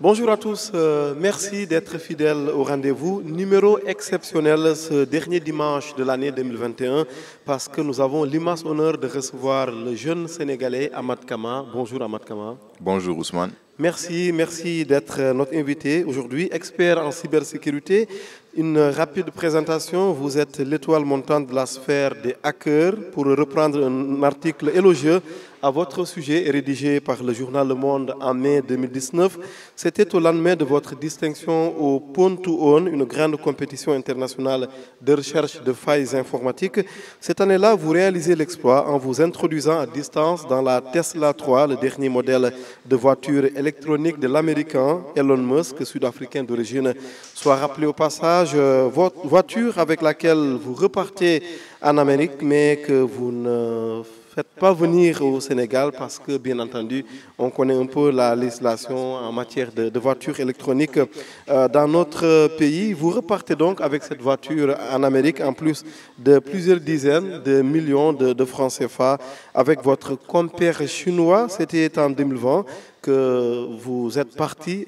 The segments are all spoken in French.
Bonjour à tous, merci d'être fidèles au rendez-vous. Numéro exceptionnel ce dernier dimanche de l'année 2021 parce que nous avons l'immense honneur de recevoir le jeune Sénégalais Ahmad Kama. Bonjour Ahmad Kama. Bonjour Ousmane. Merci d'être notre invité aujourd'hui, expert en cybersécurité. Une rapide présentation, vous êtes l'étoile montante de la sphère des hackers. Pour reprendre un article élogieux à votre sujet rédigé par le journal Le Monde en mai 2019, c'était au lendemain de votre distinction au Pwn to Own, une grande compétition internationale de recherche de failles informatiques. Cette année-là, vous réalisez l'exploit en vous introduisant à distance dans la Tesla 3, le dernier modèle de voiture électronique de l'américain Elon Musk, sud-africain d'origine. Soit rappelé au passage, votre voiture avec laquelle vous repartez en Amérique, mais que vous ne faites pas venir au Sénégal parce que, bien entendu, on connaît un peu la législation en matière de voitures électroniques dans notre pays. Vous repartez donc avec cette voiture en Amérique, en plus de plusieurs dizaines de millions de francs CFA, avec votre compère chinois. C'était en 2020 que vous êtes parti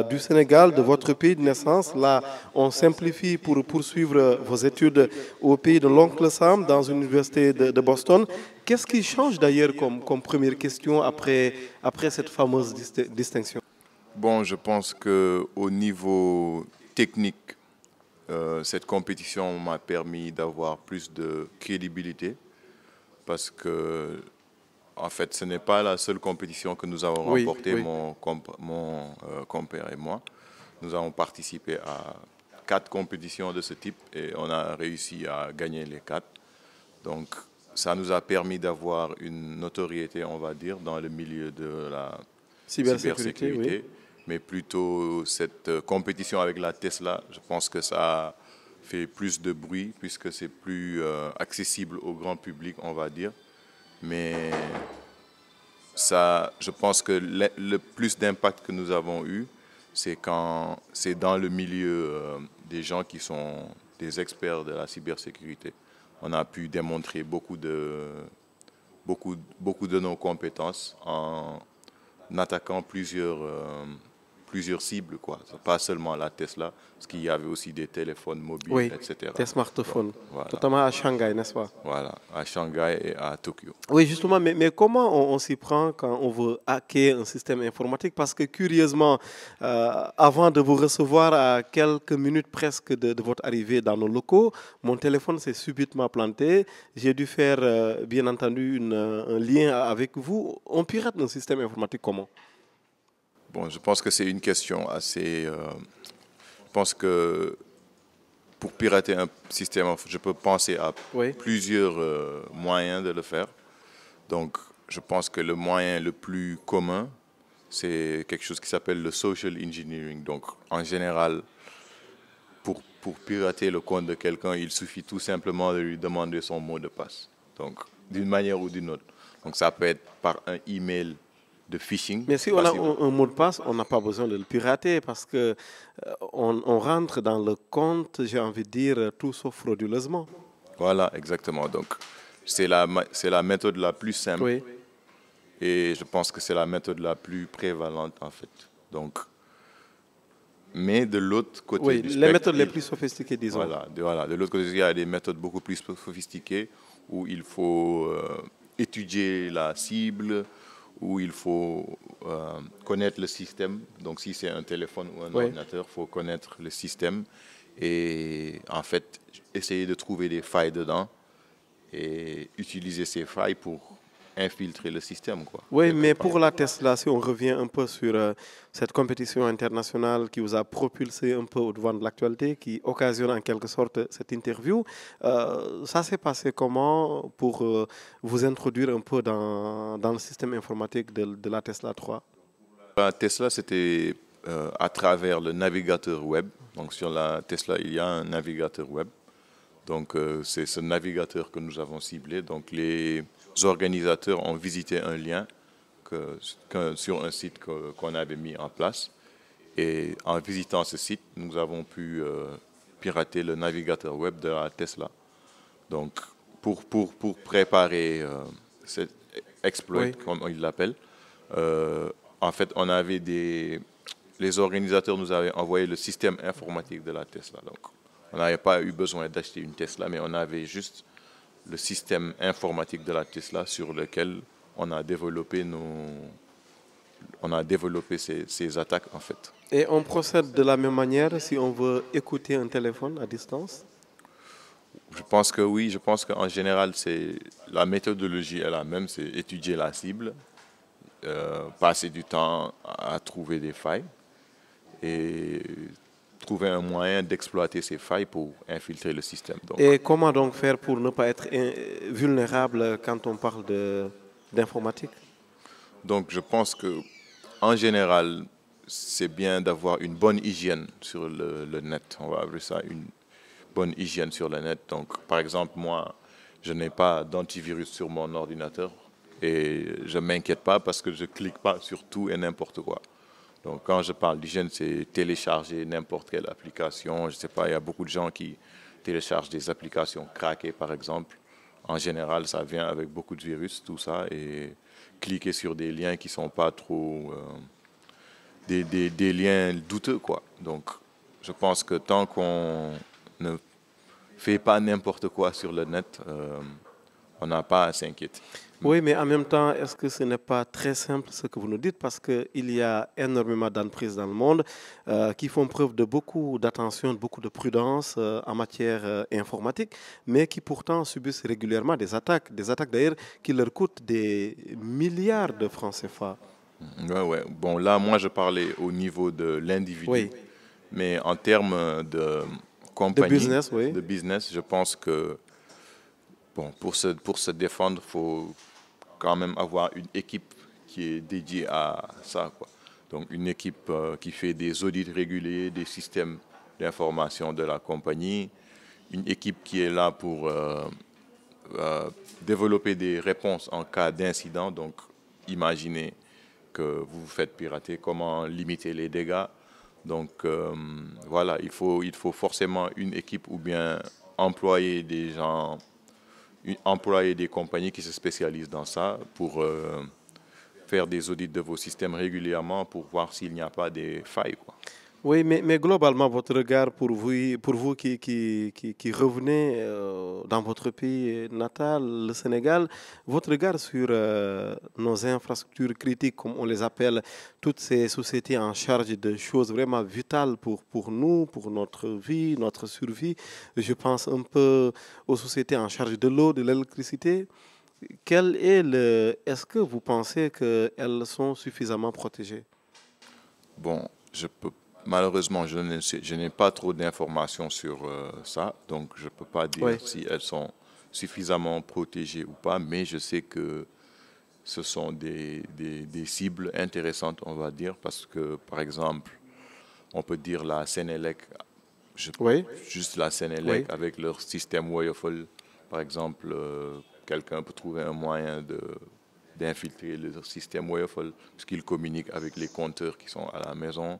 du Sénégal, de votre pays de naissance. Là, on simplifie pour poursuivre vos études au pays de l'oncle Sam, dans une université de Boston. Qu'est-ce qui change d'ailleurs comme première question après cette fameuse distinction? Bon, je pense qu'au niveau technique, cette compétition m'a permis d'avoir plus de crédibilité parce que, en fait, ce n'est pas la seule compétition que nous avons remportée, Oui. mon compère et moi. Nous avons participé à 4 compétitions de ce type et on a réussi à gagner les 4. Donc, ça nous a permis d'avoir une notoriété, on va dire, dans le milieu de la cybersécurité. Oui. Mais plutôt cette compétition avec la Tesla, je pense que ça fait plus de bruit puisque c'est plus accessible au grand public, on va dire. Mais ça, je pense que le plus d'impact que nous avons eu, c'est quand c'est dans le milieu des gens qui sont des experts de la cybersécurité. On a pu démontrer beaucoup de nos compétences en attaquant plusieurs cibles, quoi. Pas seulement la Tesla, parce qu'il y avait aussi des téléphones mobiles, Oui, etc. des smartphones, Donc, voilà. notamment à Shanghai, n'est-ce pas? Voilà, à Shanghai et à Tokyo. Oui, justement, mais comment on s'y prend quand on veut hacker un système informatique? Parce que curieusement, avant de vous recevoir à quelques minutes presque de votre arrivée dans nos locaux, mon téléphone s'est subitement planté. J'ai dû faire, bien entendu, un lien avec vous. On pirate un système informatique comment? Bon, je pense que c'est une question assez... je pense que pour pirater un système, je peux penser à Oui. plusieurs moyens de le faire. Donc, je pense que le moyen le plus commun, c'est quelque chose qui s'appelle le social engineering. Donc, en général, pour pirater le compte de quelqu'un, il suffit tout simplement de lui demander son mot de passe. Donc, d'une manière ou d'une autre. Donc, ça peut être par un email de phishing. Mais si on a un mot de passe, on n'a pas besoin de le pirater parce que on rentre dans le compte, j'ai envie de dire, tout sauf frauduleusement. Voilà, exactement. Donc, c'est la méthode la plus simple. Oui. Et je pense que c'est la méthode la plus prévalente, en fait. Donc, mais de l'autre côté Oui, du les spectre, méthodes les plus sophistiquées, disons. voilà, de l'autre côté, il y a des méthodes beaucoup plus sophistiquées où il faut étudier la cible, où il faut connaître le système. Donc, si c'est un téléphone ou un ordinateur, il faut connaître le système et, en fait, essayer de trouver des failles dedans et utiliser ces failles pour infiltrer le système, quoi. Oui, mais pour la Tesla, si on revient un peu sur cette compétition internationale qui vous a propulsé un peu au devant de l'actualité, qui occasionne en quelque sorte cette interview, ça s'est passé comment pour vous introduire un peu dans le système informatique de la Tesla 3? La Tesla, c'était à travers le navigateur web. Donc, sur la Tesla, il y a un navigateur web. Donc, c'est ce navigateur que nous avons ciblé. Donc, les organisateurs ont visité un lien sur un site qu'on avait mis en place. Et en visitant ce site, nous avons pu pirater le navigateur web de la Tesla. Donc, pour préparer cet exploit, comme il l'appelle, en fait, on avait les organisateurs nous avaient envoyé le système informatique de la Tesla. Donc, on n'avait pas eu besoin d'acheter une Tesla, mais on avait juste le système informatique de la Tesla sur lequel on a développé ces attaques en fait. Et on procède de la même manière si on veut écouter un téléphone à distance? Je pense que oui, je pense qu'en général, la méthodologie est la même, c'est étudier la cible, passer du temps à trouver des failles et trouver un moyen d'exploiter ces failles pour infiltrer le système. Donc, Et comment donc faire pour ne pas être vulnérable quand on parle d'informatique? donc je pense que en général, c'est bien d'avoir une bonne hygiène sur le net. On va appeler ça une bonne hygiène sur le net. Donc, par exemple, moi, je n'ai pas d'antivirus sur mon ordinateur et je ne m'inquiète pas parce que je ne clique pas sur tout et n'importe quoi. Donc, quand je parle d'hygiène, c'est télécharger n'importe quelle application. Je ne sais pas, il y a beaucoup de gens qui téléchargent des applications craquées, par exemple. En général, ça vient avec beaucoup de virus, tout ça, et cliquer sur des liens qui ne sont pas trop... des liens douteux, quoi. Donc, je pense que tant qu'on ne fait pas n'importe quoi sur le net, on n'a pas à s'inquiéter. Oui, mais en même temps, est-ce que ce n'est pas très simple ce que vous nous dites? Parce qu'il y a énormément d'entreprises dans le monde qui font preuve de beaucoup d'attention, de beaucoup de prudence en matière informatique, mais qui pourtant subissent régulièrement des attaques d'ailleurs qui leur coûtent des milliards de francs CFA. Ouais, ouais. Bon, là, moi, je parlais au niveau de l'individu, Oui, mais en termes de de compagnie, business, oui. de business, je pense que bon, pour se défendre, il faut quand même avoir une équipe qui est dédiée à ça, quoi. Donc, une équipe qui fait des audits réguliers des systèmes d'information de la compagnie, une équipe qui est là pour développer des réponses en cas d'incident. Donc, imaginez que vous vous faites pirater, comment limiter les dégâts. Donc, voilà, il faut forcément une équipe ou bien employer des gens, employer des compagnies qui se spécialisent dans ça pour faire des audits de vos systèmes régulièrement pour voir s'il n'y a pas des failles, quoi. Oui, mais globalement, votre regard pour vous qui revenez dans votre pays natal, le Sénégal, votre regard sur nos infrastructures critiques, comme on les appelle, toutes ces sociétés en charge de choses vraiment vitales pour nous, pour notre vie, notre survie. Je pense un peu aux sociétés en charge de l'eau, de l'électricité. Est-ce que vous pensez qu'elles sont suffisamment protégées? Bon, malheureusement, je n'ai pas trop d'informations sur ça, donc je ne peux pas dire Oui. si elles sont suffisamment protégées ou pas, mais je sais que ce sont des cibles intéressantes, on va dire, parce que, par exemple, on peut dire la Sénélec, Oui, juste la Sénélec oui. avec leur système Woyofol, par exemple, quelqu'un peut trouver un moyen d'infiltrer le système Woyofol, puisqu'il communique avec les compteurs qui sont à la maison.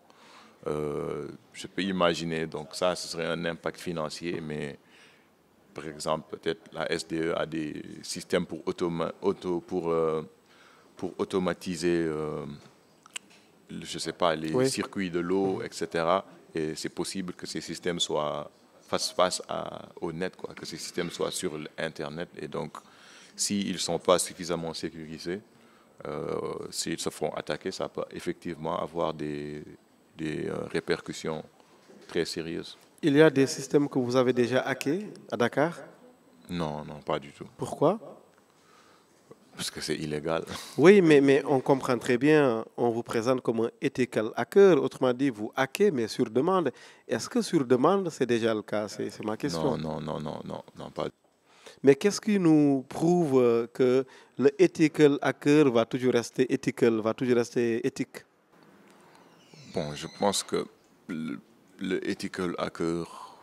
Je peux imaginer, donc ça, ce serait un impact financier, mais par exemple, peut-être la SDE a des systèmes pour automatiser, je sais pas, les Oui. circuits de l'eau, etc. Et c'est possible que ces systèmes fassent face au net, quoi, que ces systèmes soient sur l'Internet. Et donc, s'ils ne sont pas suffisamment sécurisés, s'ils se font attaquer, ça peut effectivement avoir des répercussions très sérieuses. Il y a des systèmes que vous avez déjà hackés à Dakar. Non, non, pas du tout. Pourquoi? Parce que c'est illégal. Oui, mais on comprend très bien, on vous présente comme un ethical hacker. Autrement dit, vous hackez, mais sur demande. Est-ce que sur demande, c'est déjà le cas? C'est ma Non, question. non, non, non, non, non, pas. Mais qu'est-ce qui nous prouve que le ethical hacker va toujours rester ethical, va toujours rester éthique? Bon, je pense que le ethical hacker,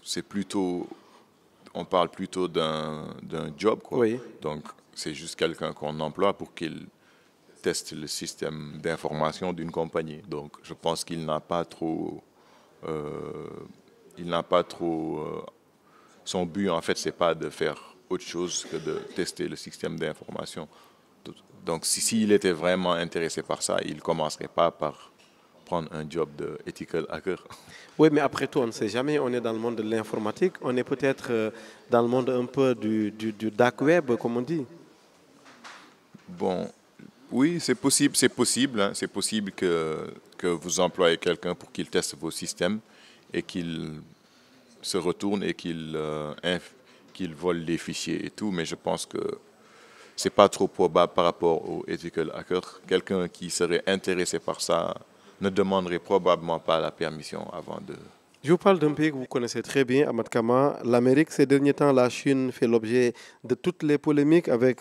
c'est plutôt, on parle plutôt d'un job, quoi. Oui. Donc, c'est juste quelqu'un qu'on emploie pour qu'il teste le système d'information d'une compagnie. Donc, je pense qu'il n'a pas trop, euh, il n'a pas trop, son but, en fait, c'est pas de faire autre chose que de tester le système d'information. Donc, s'il était vraiment intéressé par ça, il ne commencerait pas prendre un job de ethical hacker. Oui, mais après tout, on ne sait jamais. On est dans le monde de l'informatique. On est peut-être dans le monde un peu du dark web, comme on dit. Bon, oui, c'est possible, hein. C'est possible que vous employez quelqu'un pour qu'il teste vos systèmes et qu'il se retourne et qu'il vole des fichiers et tout, mais je pense que c'est pas trop probable par rapport au ethical hacker. Quelqu'un qui serait intéressé par ça ne demanderait probablement pas la permission avant de... Je vous parle d'un pays que vous connaissez très bien, Ahmad Kama. L'Amérique, ces derniers temps, la Chine fait l'objet de toutes les polémiques avec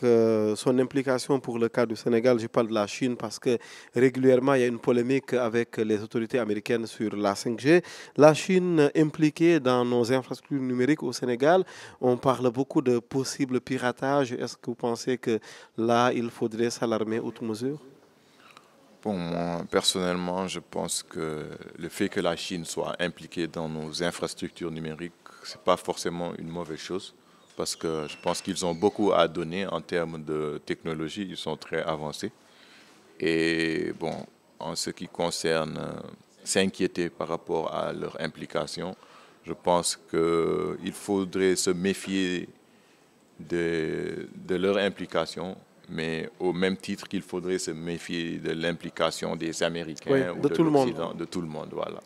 son implication pour le cas du Sénégal. Je parle de la Chine parce que régulièrement, il y a une polémique avec les autorités américaines sur la 5G. La Chine impliquée dans nos infrastructures numériques au Sénégal, on parle beaucoup de possibles piratages. Est-ce que vous pensez que là, il faudrait s'alarmer outre mesure? Bon, moi, personnellement, je pense que le fait que la Chine soit impliquée dans nos infrastructures numériques, ce n'est pas forcément une mauvaise chose, parce que je pense qu'ils ont beaucoup à donner en termes de technologie, ils sont très avancés. Et bon, en ce qui concerne s'inquiéter par rapport à leur implication, je pense qu'il faudrait se méfier de leur implication, mais au même titre qu'il faudrait se méfier de l'implication des Oui, Américains ou de de tout le monde. l'Occident, de tout le monde. Voilà.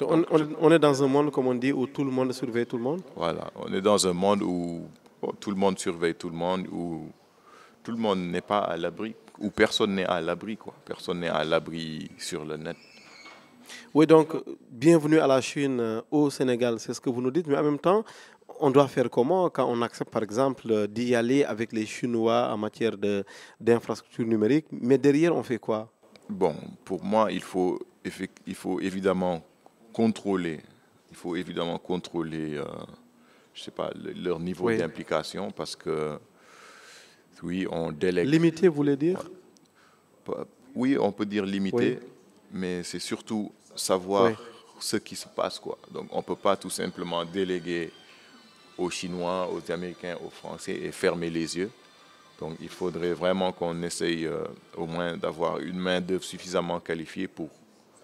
On est dans un monde, comme on dit, où tout le monde surveille tout le monde. Voilà, on est dans un monde où bon, tout le monde surveille tout le monde, où tout le monde n'est pas à l'abri, où personne n'est à l'abri, quoi. Personne n'est à l'abri sur le net. Oui, donc, bienvenue à la Chine, au Sénégal, c'est ce que vous nous dites, mais en même temps, on doit faire comment quand on accepte, par exemple, d'y aller avec les Chinois en matière d'infrastructures numériques, mais derrière, on fait quoi? Bon, pour moi, il faut évidemment contrôler, je sais pas, leur niveau Oui. d'implication, parce que oui, on délègue. Limité, vous voulez dire? Oui, on peut dire limité, Oui. mais c'est surtout savoir Oui. ce qui se passe, quoi. Donc, on ne peut pas tout simplement déléguer aux Chinois, aux Américains, aux Français et fermer les yeux. Donc, il faudrait vraiment qu'on essaye au moins d'avoir une main-d'œuvre suffisamment qualifiée pour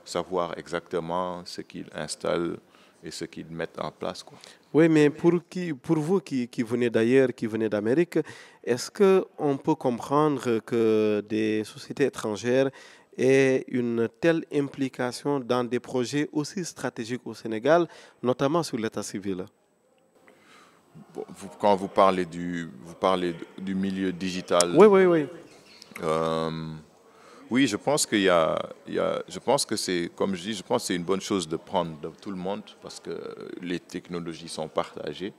savoir exactement ce qu'ils installent et ce qu'ils mettent en place, quoi. Oui, mais pour vous qui venez d'ailleurs, qui venez d'Amérique, est-ce qu'on peut comprendre que des sociétés étrangères aient une telle implication dans des projets aussi stratégiques au Sénégal, notamment sur l'état civil? Bon, quand vous parlez du milieu digital, Oui, oui, oui. euh, oui, je pense je pense que c'est, comme je dis, je pense que c'est une bonne chose de prendre de tout le monde parce que les technologies sont partagées.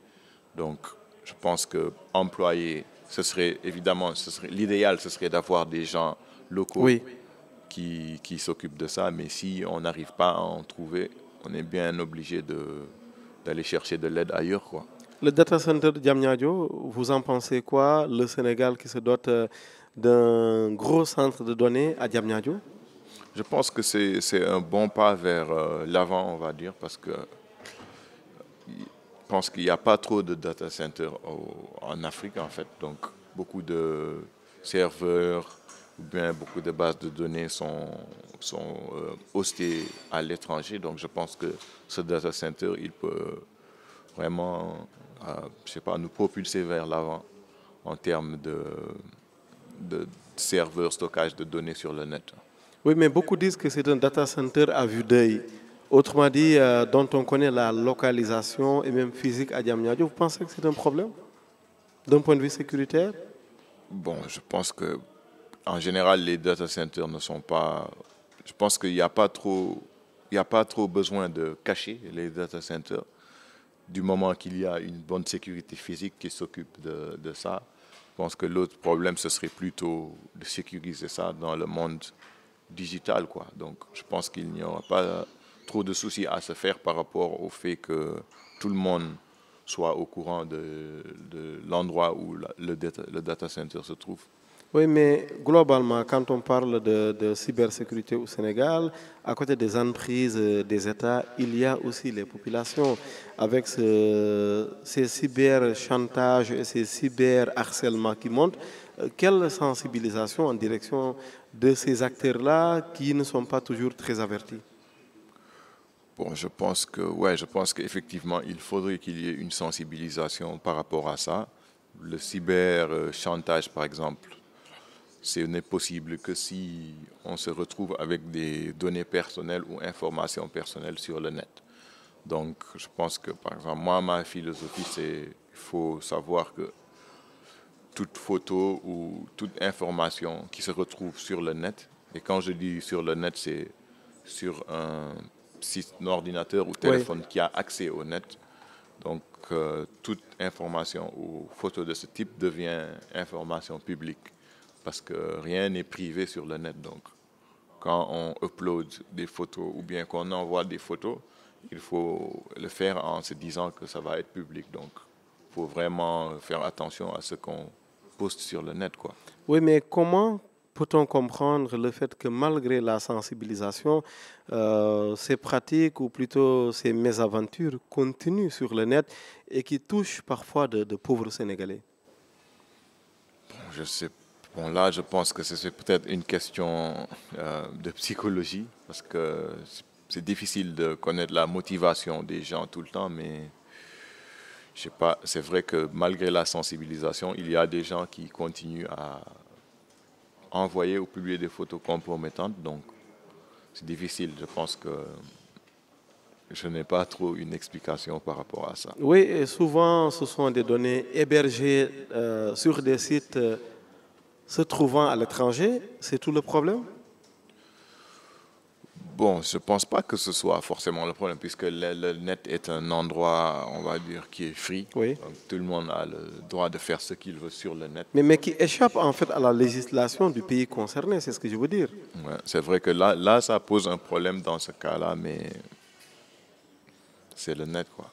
Donc, je pense que employer, ce serait évidemment, l'idéal, ce serait d'avoir des gens locaux Oui. qui s'occupent de ça. Mais si on n'arrive pas à en trouver, on est bien obligé d'aller chercher de l'aide ailleurs, quoi. Le data center de Diamniadio, vous en pensez quoi? Le Sénégal qui se dote d'un gros centre de données à Diamniadio? Je pense que c'est un bon pas vers l'avant, on va dire, parce que je pense qu'il n'y a pas trop de data centers en Afrique, en fait. Donc, beaucoup de serveurs ou bien beaucoup de bases de données sont hostées à l'étranger. Donc, je pense que ce data center, il peut vraiment, je sais pas, nous propulser vers l'avant en termes de serveurs, stockage de données sur le net. Oui, mais beaucoup disent que c'est un data center à vue d'œil. Autrement dit, dont on connaît la localisation et même physique à Diamniadio. Vous pensez que c'est un problème d'un point de vue sécuritaire? Bon, je pense que en général, les data centers ne sont pas. Je pense qu'il n'y a pas trop, il y a pas trop besoin de cacher les data centers du moment qu'il y a une bonne sécurité physique qui s'occupe de ça. Je pense que l'autre problème, ce serait plutôt de sécuriser ça dans le monde digital, quoi. Donc, je pense qu'il n'y aura pas trop de soucis à se faire par rapport au fait que tout le monde soit au courant de l'endroit où le data center se trouve. Oui, mais globalement, quand on parle de cybersécurité au Sénégal, à côté des entreprises, des États, il y a aussi les populations. Avec ces cyberchantages et ces cyberharcèlements qui montent, quelle sensibilisation en direction de ces acteurs-là qui ne sont pas toujours très avertis? Bon, je pense que, ouais, je pense qu'effectivement, il faudrait qu'il y ait une sensibilisation par rapport à ça. Le cyber-chantage, par exemple, ce n'est possible que si on se retrouve avec des données personnelles ou informations personnelles sur le net. Donc, je pense que, par exemple, moi, ma philosophie, c'est qu'il faut savoir que toute photo ou toute information qui se retrouve sur le net, et quand je dis sur le net, c'est sur un ordinateur ou Oui. téléphone qui a accès au net. Donc, toute information ou photo de ce type devient information publique parce que rien n'est privé sur le net. Donc, quand on upload des photos ou bien qu'on envoie des photos, il faut le faire en se disant que ça va être public. Donc, il faut vraiment faire attention à ce qu'on poste sur le net, quoi. Oui, mais comment peut-on comprendre le fait que malgré la sensibilisation, ces pratiques ou plutôt ces mésaventures continuent sur le net et qui touchent parfois de pauvres Sénégalais? Je sais. Bon, là, je pense que c'est peut-être une question de psychologie, parce que c'est difficile de connaître la motivation des gens tout le temps, mais je sais pas, c'est vrai que malgré la sensibilisation, il y a des gens qui continuent à envoyer ou publier des photos compromettantes, donc c'est difficile. Je pense que je n'ai pas trop une explication par rapport à ça. Oui, et souvent ce sont des données hébergées sur des sites se trouvant à l'étranger. C'est tout le problème? Bon, je ne pense pas que ce soit forcément le problème, puisque le net est un endroit, on va dire, qui est free. Oui. Donc, tout le monde a le droit de faire ce qu'il veut sur le net. Mais qui échappe en fait à la législation du pays concerné, c'est ce que je veux dire. Ouais, c'est vrai que là, ça pose un problème dans ce cas-là, mais c'est le net, quoi.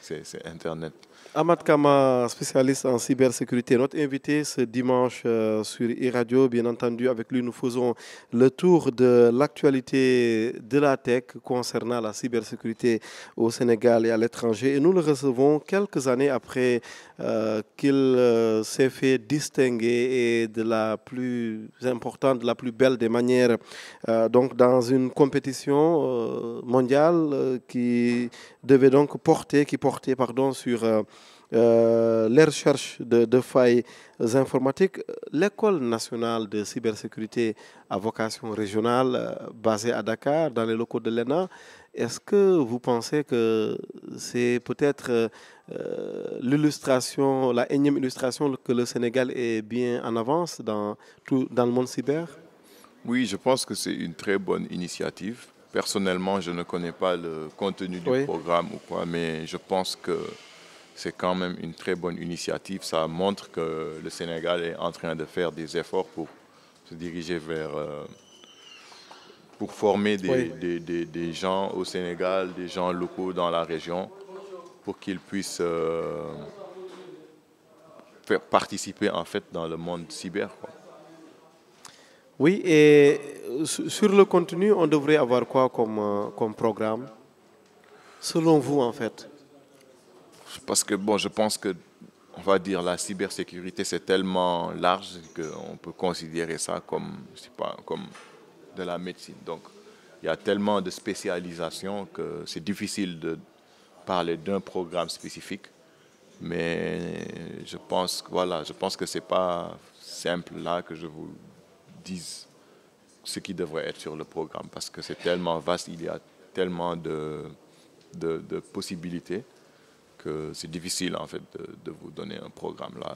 C'est Internet. Ahmad Kama, spécialiste en cybersécurité, notre invité ce dimanche sur e-radio. Bien entendu, avec lui, nous faisons le tour de l'actualité de la tech concernant la cybersécurité au Sénégal et à l'étranger. Et nous le recevons quelques années après qu'il s'est fait distinguer et de la plus importante, de la plus belle des manières, donc dans une compétition mondiale qui portait sur les recherches de failles informatiques. L'École nationale de cybersécurité à vocation régionale basée à Dakar, dans les locaux de l'ENA. Est-ce que vous pensez que c'est peut-être l'illustration, la énième illustration que le Sénégal est bien en avance dans le monde cyber? Oui, je pense que c'est une très bonne initiative. Personnellement, je ne connais pas le contenu du programme ou quoi, mais je pense que c'est quand même une très bonne initiative. Ça montre que le Sénégal est en train de faire des efforts pour se diriger vers, pour former des gens au Sénégal, des gens locaux dans la région, pour qu'ils puissent faire participer en fait dans le monde cyber, quoi. Oui, et sur le contenu, on devrait avoir quoi comme programme, selon vous en fait? Parce que bon, je pense que, on va dire, la cybersécurité, c'est tellement large qu'on peut considérer ça comme, je sais pas, comme de la médecine. Donc, il y a tellement de spécialisation que c'est difficile de parler d'un programme spécifique. Mais je pense que c'est pas simple là que je vous dise ce qui devrait être sur le programme parce que c'est tellement vaste, il y a tellement de possibilités que c'est difficile en fait de vous donner un programme là.